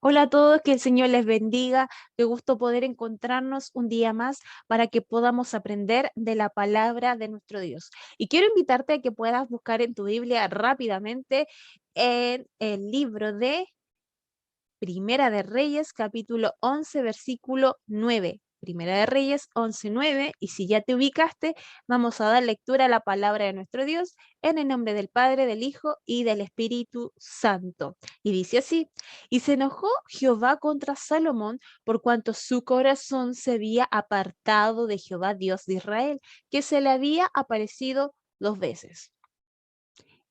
Hola a todos, que el Señor les bendiga. Qué gusto poder encontrarnos un día más para que podamos aprender de la palabra de nuestro Dios. Y quiero invitarte a que puedas buscar en tu Biblia rápidamente en el libro de Primera de Reyes, capítulo 11, versículo 9. Primera de Reyes 11:9. Y si ya te ubicaste, vamos a dar lectura a la palabra de nuestro Dios en el nombre del Padre, del Hijo y del Espíritu Santo. Y dice así: y se enojó Jehová contra Salomón por cuanto su corazón se había apartado de Jehová, Dios de Israel, que se le había aparecido 2 veces.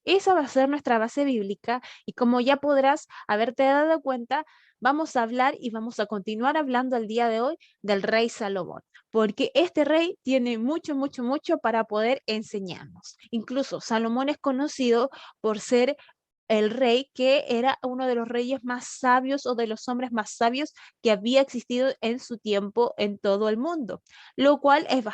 Esa va a ser nuestra base bíblica y como ya podrás haberte dado cuenta, vamos a hablar y vamos a continuar hablando el día de hoy del rey Salomón, porque este rey tiene mucho, mucho, mucho para poder enseñarnos. Incluso Salomón es conocido por ser el rey que era uno de los reyes más sabios o de los hombres más sabios que había existido en su tiempo en todo el mundo, lo cual es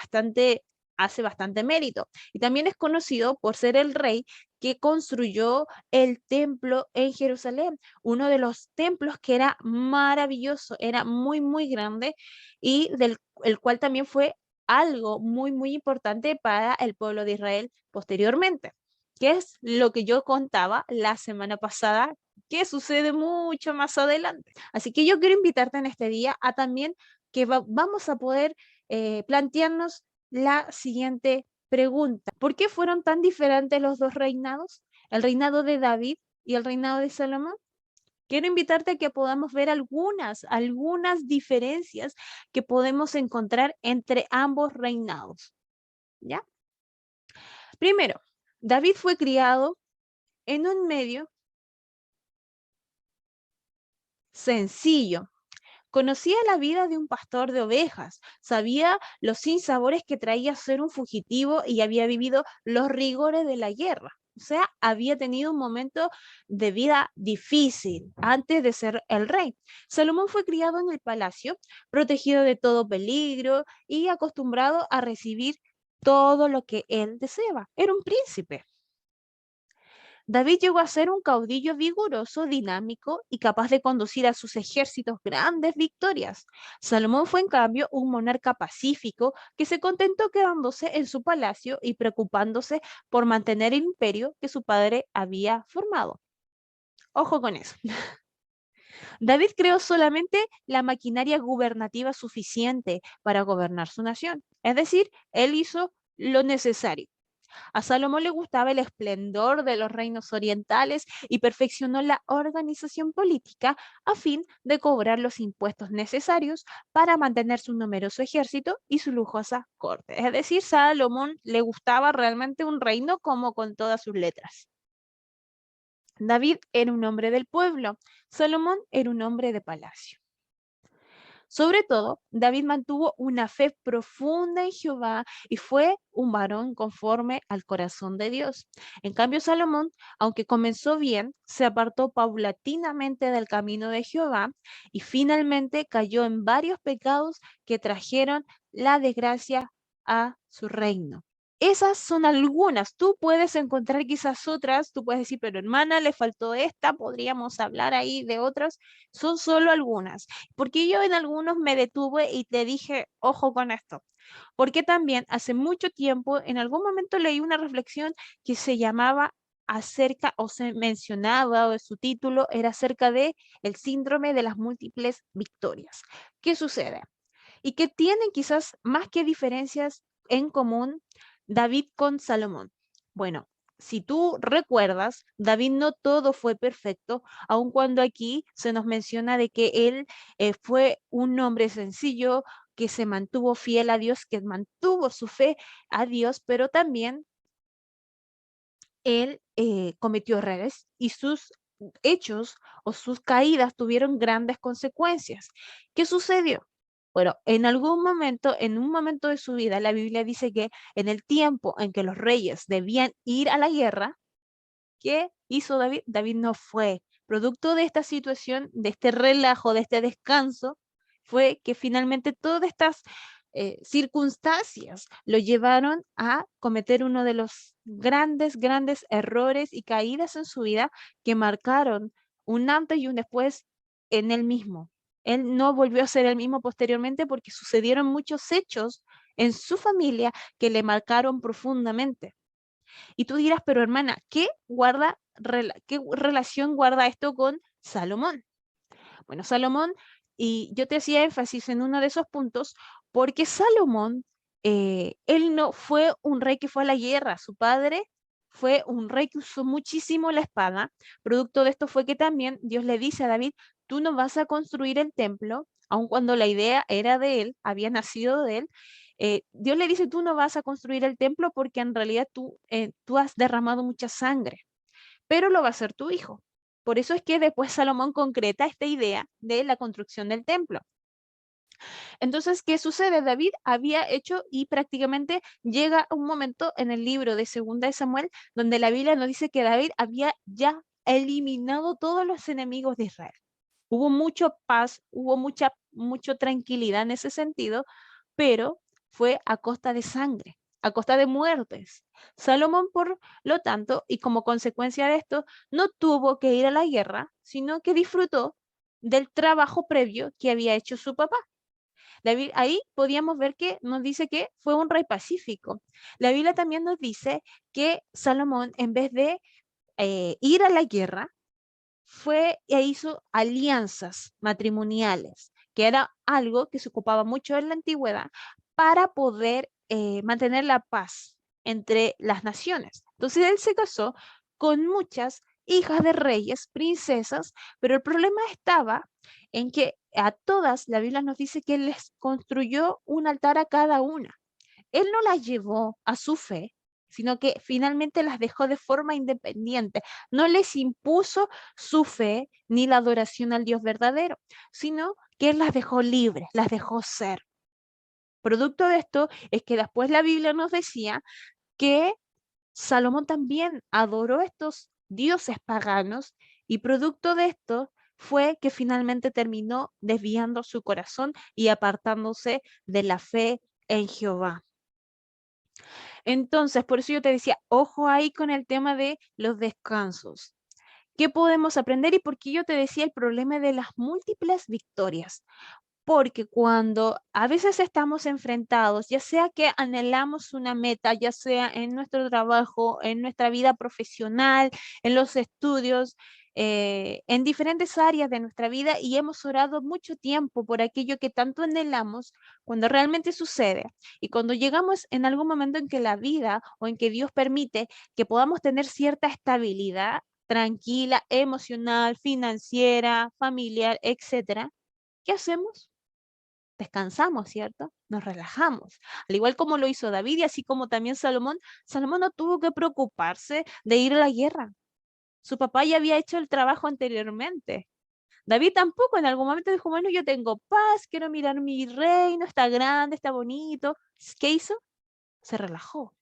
hace bastante mérito. Y también es conocido por ser el rey que construyó el templo en Jerusalén, uno de los templos que era maravilloso, era muy, muy grande y del el cual también fue algo muy, muy importante para el pueblo de Israel posteriormente, que es lo que yo contaba la semana pasada, que sucede mucho más adelante. Así que yo quiero invitarte en este día a también que vamos a poder plantearnos la siguiente pregunta: ¿por qué fueron tan diferentes los dos reinados? El reinado de David y el reinado de Salomón. Quiero invitarte a que podamos ver algunas diferencias que podemos encontrar entre ambos reinados, ¿ya? Primero, David fue criado en un medio sencillo. Conocía la vida de un pastor de ovejas, sabía los sinsabores que traía ser un fugitivo y había vivido los rigores de la guerra. O sea, había tenido un momento de vida difícil antes de ser el rey. Salomón fue criado en el palacio, protegido de todo peligro y acostumbrado a recibir todo lo que él deseaba. Era un príncipe. David llegó a ser un caudillo vigoroso, dinámico y capaz de conducir a sus ejércitos grandes victorias. Salomón fue, en cambio, un monarca pacífico que se contentó quedándose en su palacio y preocupándose por mantener el imperio que su padre había formado. Ojo con eso. David creó solamente la maquinaria gubernativa suficiente para gobernar su nación. Es decir, él hizo lo necesario. A Salomón le gustaba el esplendor de los reinos orientales y perfeccionó la organización política a fin de cobrar los impuestos necesarios para mantener su numeroso ejército y su lujosa corte. Es decir, Salomón le gustaba realmente un reino como con todas sus letras. David era un hombre del pueblo, Salomón era un hombre de palacio. Sobre todo, David mantuvo una fe profunda en Jehová y fue un varón conforme al corazón de Dios. En cambio, Salomón, aunque comenzó bien, se apartó paulatinamente del camino de Jehová y finalmente cayó en varios pecados que trajeron la desgracia a su reino. Esas son algunas. Tú puedes encontrar quizás otras. Tú puedes decir, pero hermana, le faltó esta. Podríamos hablar ahí de otras. Son solo algunas. Porque yo en algunos me detuve y te dije, ojo con esto. Porque también hace mucho tiempo, en algún momento leí una reflexión que se llamaba acerca o se mencionaba o su título era acerca de el síndrome de las múltiples victorias. ¿Qué sucede? Y que tienen quizás más que diferencias en común David con Salomón. Bueno, si tú recuerdas, David no todo fue perfecto, aun cuando aquí se nos menciona de que él fue un hombre sencillo, que se mantuvo fiel a Dios, que mantuvo su fe a Dios, pero también él cometió errores y sus hechos o sus caídas tuvieron grandes consecuencias. ¿Qué sucedió? Bueno, en un momento de su vida, la Biblia dice que en el tiempo en que los reyes debían ir a la guerra, ¿qué hizo David? David no fue. Producto de esta situación, de este relajo, de este descanso, fue que finalmente todas estas circunstancias lo llevaron a cometer uno de los grandes, grandes errores y caídas en su vida que marcaron un antes y un después en él mismo. Él no volvió a ser el mismo posteriormente porque sucedieron muchos hechos en su familia que le marcaron profundamente. Y tú dirás, pero hermana, ¿qué relación guarda esto con Salomón? Bueno, Salomón, y yo te hacía énfasis en uno de esos puntos, porque Salomón, él no fue un rey que fue a la guerra, su padre fue un rey que usó muchísimo la espada. Producto de esto fue que también Dios le dice a David, tú no vas a construir el templo, aun cuando la idea era de él, había nacido de él. Dios le dice, tú no vas a construir el templo porque en realidad tú has derramado mucha sangre, pero lo va a hacer tu hijo. Por eso es que después Salomón concreta esta idea de la construcción del templo. Entonces, ¿qué sucede? David había hecho y prácticamente llega un momento en el libro de Segunda de Samuel donde la Biblia nos dice que David había ya eliminado todos los enemigos de Israel. Hubo mucha paz, hubo mucha tranquilidad en ese sentido, pero fue a costa de sangre, a costa de muertes. Salomón, por lo tanto, y como consecuencia de esto, no tuvo que ir a la guerra, sino que disfrutó del trabajo previo que había hecho su papá. Ahí podíamos ver que nos dice que fue un rey pacífico. La Biblia también nos dice que Salomón, en vez de ir a la guerra, fue e hizo alianzas matrimoniales, que era algo que se ocupaba mucho en la antigüedad para poder mantener la paz entre las naciones. Entonces él se casó con muchas hijas de reyes, princesas, pero el problema estaba en que a todas la Biblia nos dice que él les construyó un altar a cada una. Él no las llevó a su fe, sino que finalmente las dejó de forma independiente. No les impuso su fe ni la adoración al Dios verdadero, sino que él las dejó libres, las dejó ser. Producto de esto es que después la Biblia nos decía que Salomón también adoró estos dioses paganos y producto de esto fue que finalmente terminó desviando su corazón y apartándose de la fe en Jehová. Entonces, por eso yo te decía, ojo ahí con el tema de los descansos. ¿Qué podemos aprender y por qué yo te decía el problema de las múltiples victorias? Porque cuando a veces estamos enfrentados, ya sea que anhelamos una meta, ya sea en nuestro trabajo, en nuestra vida profesional, en los estudios, en diferentes áreas de nuestra vida y hemos orado mucho tiempo por aquello que tanto anhelamos, cuando realmente sucede y cuando llegamos en algún momento en que la vida o en que Dios permite que podamos tener cierta estabilidad tranquila, emocional, financiera, familiar, etcétera, ¿qué hacemos? Descansamos, ¿cierto? Nos relajamos. Al igual como lo hizo David y así como también Salomón, Salomón no tuvo que preocuparse de ir a la guerra. Su papá ya había hecho el trabajo anteriormente. David tampoco en algún momento dijo, bueno, yo tengo paz, quiero mirar mi reino, está grande, está bonito. ¿Qué hizo? Se relajó.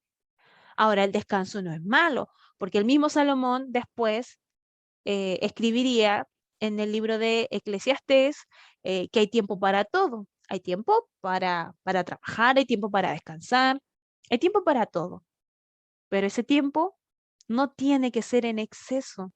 Ahora, el descanso no es malo, porque el mismo Salomón después escribiría en el libro de Eclesiastés que hay tiempo para todo. Hay tiempo para trabajar, hay tiempo para descansar, hay tiempo para todo. Pero ese tiempo no tiene que ser en exceso.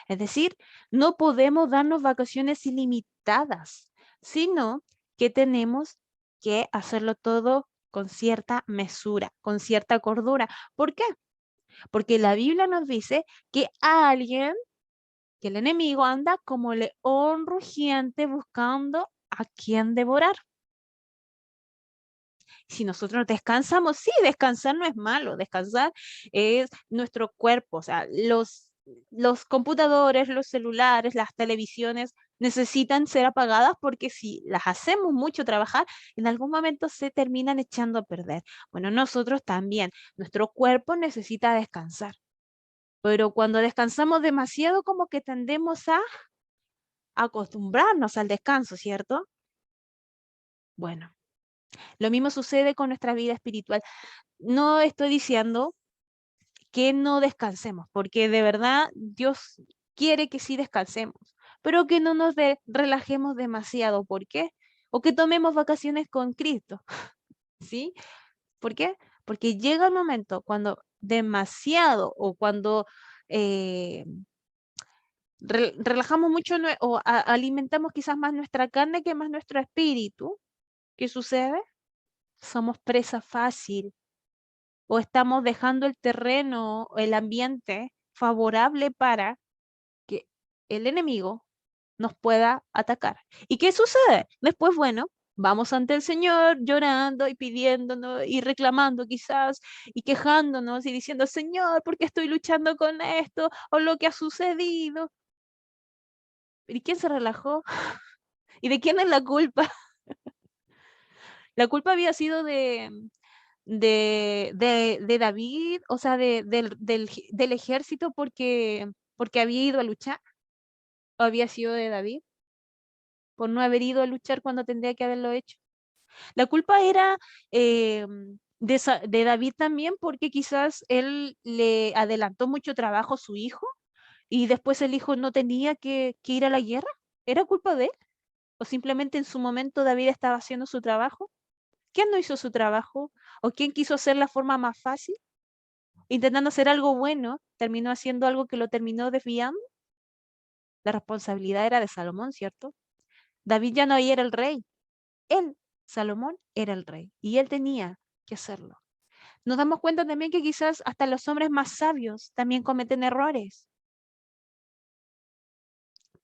Es decir, no podemos darnos vacaciones ilimitadas, sino que tenemos que hacerlo todo con cierta mesura, con cierta cordura. ¿Por qué? Porque la Biblia nos dice que alguien que el enemigo anda como león rugiente buscando a quien devorar. Si nosotros descansamos, sí, descansar no es malo, descansar es nuestro cuerpo, o sea, los computadores, los celulares, las televisiones necesitan ser apagadas porque si las hacemos mucho trabajar, en algún momento se terminan echando a perder. Bueno, nosotros también, nuestro cuerpo necesita descansar, pero cuando descansamos demasiado como que tendemos a acostumbrarnos al descanso, ¿cierto? Bueno, lo mismo sucede con nuestra vida espiritual. No estoy diciendo que no descansemos, porque de verdad Dios quiere que sí descansemos, pero que no nos relajemos demasiado. ¿Por qué? O que tomemos vacaciones con Cristo, ¿sí? ¿Por qué? Porque llega el momento cuando demasiado o cuando relajamos mucho o alimentamos quizás más nuestra carne que más nuestro espíritu. ¿Qué sucede? Somos presa fácil o estamos dejando el terreno, el ambiente favorable para que el enemigo nos pueda atacar. ¿Y qué sucede? Después, bueno, vamos ante el Señor llorando y pidiéndonos y reclamando quizás y quejándonos y diciendo, Señor, ¿por qué estoy luchando con esto? O lo que ha sucedido. ¿Y quién se relajó? ¿Y de quién es la culpa? La culpa había sido de David, o sea, del ejército porque había ido a luchar, o había sido de David por no haber ido a luchar cuando tendría que haberlo hecho. La culpa era de David también porque quizás él le adelantó mucho trabajo a su hijo y después el hijo no tenía que ir a la guerra. ¿Era culpa de él? ¿O simplemente en su momento David estaba haciendo su trabajo? ¿Quién no hizo su trabajo? ¿O quién quiso hacer la forma más fácil? Intentando hacer algo bueno, terminó haciendo algo que lo terminó desviando. La responsabilidad era de Salomón, ¿cierto? David ya no era el rey. Él, Salomón, era el rey. Y él tenía que hacerlo. Nos damos cuenta también que quizás hasta los hombres más sabios también cometen errores.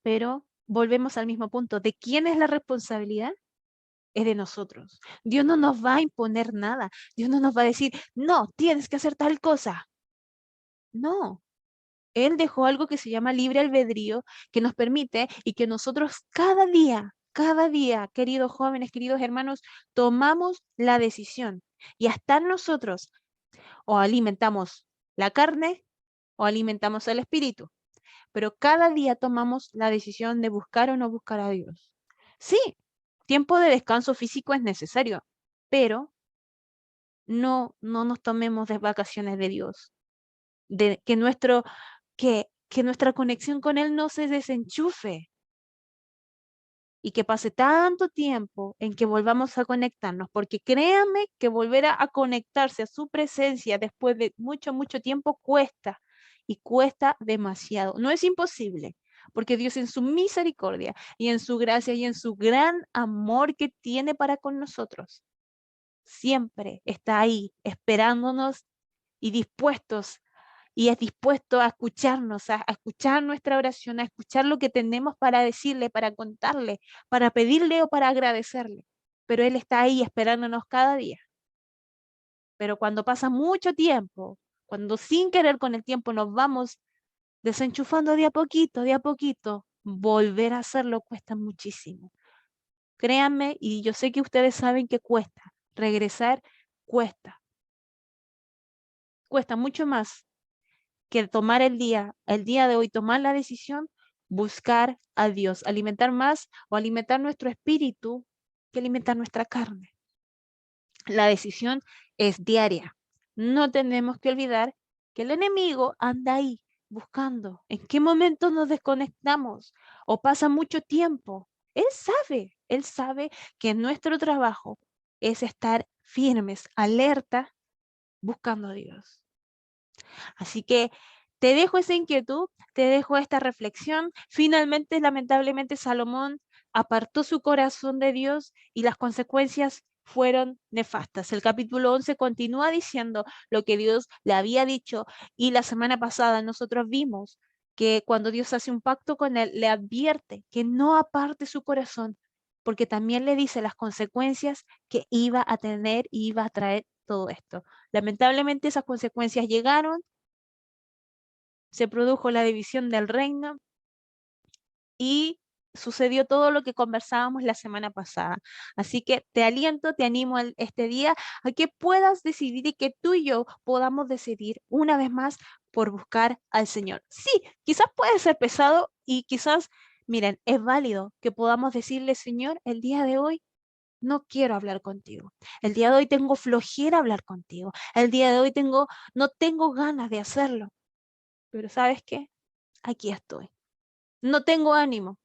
Pero volvemos al mismo punto. ¿De quién es la responsabilidad? Es de nosotros. Dios no nos va a imponer nada. Dios no nos va a decir, no, tienes que hacer tal cosa. No, Él dejó algo que se llama libre albedrío, que nos permite y que nosotros cada día, queridos jóvenes, queridos hermanos, tomamos la decisión. Y hasta nosotros o alimentamos la carne o alimentamos el espíritu, pero cada día tomamos la decisión de buscar o no buscar a Dios. Sí, tiempo de descanso físico es necesario, pero no nos tomemos de vacaciones de Dios, de que nuestra conexión con Él no se desenchufe y que pase tanto tiempo en que volvamos a conectarnos, porque créanme que volver a conectarse a su presencia después de mucho, mucho tiempo cuesta y cuesta demasiado. No es imposible, porque Dios en su misericordia y en su gracia y en su gran amor que tiene para con nosotros, siempre está ahí esperándonos y dispuestos y es dispuesto a escucharnos, a escuchar nuestra oración, a escuchar lo que tenemos para decirle, para contarle, para pedirle o para agradecerle. Pero Él está ahí esperándonos cada día. Pero cuando pasa mucho tiempo, cuando sin querer con el tiempo nos vamos desenchufando de a poquito, volver a hacerlo cuesta muchísimo. Créanme, y yo sé que ustedes saben que cuesta. Regresar cuesta. Cuesta mucho más que tomar el día de hoy, tomar la decisión, buscar a Dios, alimentar más o alimentar nuestro espíritu que alimentar nuestra carne. La decisión es diaria. No tenemos que olvidar que el enemigo anda ahí buscando en qué momento nos desconectamos o pasa mucho tiempo. Él sabe que nuestro trabajo es estar firmes, alerta, buscando a Dios. Así que te dejo esa inquietud, te dejo esta reflexión. Finalmente, lamentablemente, Salomón apartó su corazón de Dios y las consecuencias fueron nefastas. El capítulo 11 continúa diciendo lo que Dios le había dicho y la semana pasada nosotros vimos que cuando Dios hace un pacto con él, le advierte que no aparte su corazón, porque también le dice las consecuencias que iba a tener y iba a traer todo esto. Lamentablemente esas consecuencias llegaron, se produjo la división del reino y sucedió todo lo que conversábamos la semana pasada. Así que te aliento, te animo este día a que puedas decidir y que tú y yo podamos decidir una vez más por buscar al Señor. Sí, quizás puede ser pesado y quizás, miren, es válido que podamos decirle, Señor, el día de hoy no quiero hablar contigo. El día de hoy tengo flojera hablar contigo. El día de hoy no tengo ganas de hacerlo. Pero ¿sabes qué? Aquí estoy. No tengo ánimo.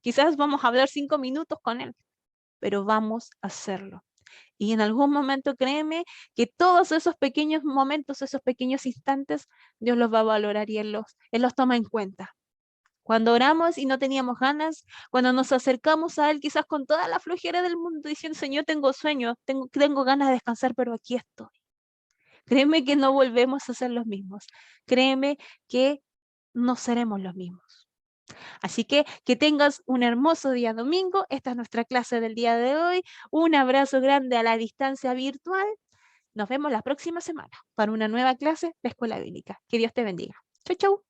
Quizás vamos a hablar 5 minutos con él, pero vamos a hacerlo. Y en algún momento, créeme que todos esos pequeños momentos, esos pequeños instantes, Dios los va a valorar y él los toma en cuenta Cuando oramos y no teníamos ganas, cuando nos acercamos a Él quizás con toda la flojera del mundo diciendo, Señor, tengo sueño, tengo ganas de descansar, pero aquí estoy. Créeme que no volvemos a ser los mismos. Créeme que no seremos los mismos. Así que tengas un hermoso día domingo. Esta es nuestra clase del día de hoy. Un abrazo grande a la distancia virtual. Nos vemos la próxima semana para una nueva clase de Escuela Bíblica. Que Dios te bendiga. Chau, chau.